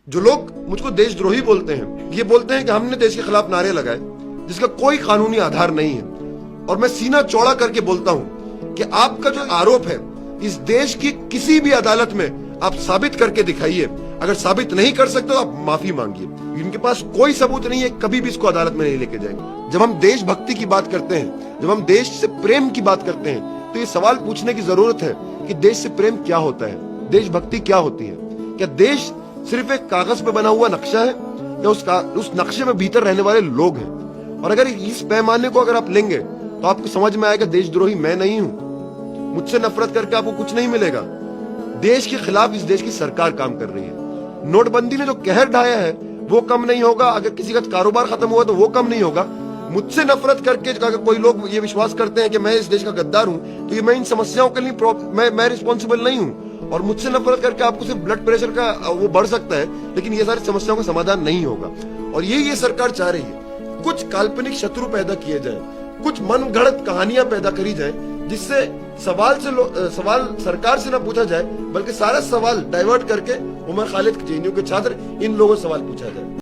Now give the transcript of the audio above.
जो लोग मुझको देशद्रोही बोलते हैं, ये बोलते हैं कि हमने देश के खिलाफ नारे लगाए जिसका कोई कानूनी आधार नहीं है, और मैं सीना चौड़ा करके बोलता हूं कि आपका जो आरोप है इस देश की किसी भी अदालत में आप साबित करके दिखाइए। अगर साबित नहीं कर सकते तो आप माफी मांगिए। इनके पास कोई सबूत नहीं है, कभी भी इसको अदालत में नहीं लेके जाएंगे। जब हम देशभक्ति की बात करते हैं, जब हम देश से प्रेम की बात करते हैं, तो ये सवाल पूछने की जरूरत है कि देश से प्रेम क्या होता है, देशभक्ति क्या होती है। क्या देश सिर्फ एक कागज पे बना हुआ नक्शा है या उस नक्शे में भीतर रहने वाले लोग हैं? और अगर इस पैमाने को अगर आप लेंगे तो आपको समझ में आएगा देशद्रोही मैं नहीं हूं। मुझसे नफरत करके आपको कुछ नहीं मिलेगा। देश के खिलाफ इस देश की सरकार काम कर रही है। नोटबंदी ने जो कहर ढाया है वो कम नहीं होगा। अगर किसी का कारोबार खत्म हुआ तो वो कम नहीं होगा। मुझसे नफरत करके अगर कोई लोग ये विश्वास करते हैं कि मैं इस देश का गद्दार हूं, तो ये मैं इन समस्याओं के लिए मैं रिस्पॉन्सिबल नहीं हूं। और मुझसे नफरत करके आपको सिर्फ ब्लड प्रेशर का वो बढ़ सकता है, लेकिन ये सारी समस्याओं का समाधान नहीं होगा। और ये सरकार चाह रही है कुछ काल्पनिक शत्रु पैदा किए जाए, कुछ मनगढ़ंत कहानियां पैदा करी जाए, जिससे सवाल सरकार से ना पूछा जाए, बल्कि सारा सवाल डाइवर्ट करके उमर खालिद जेएनयू के छात्र इन लोगों से सवाल पूछा जाए।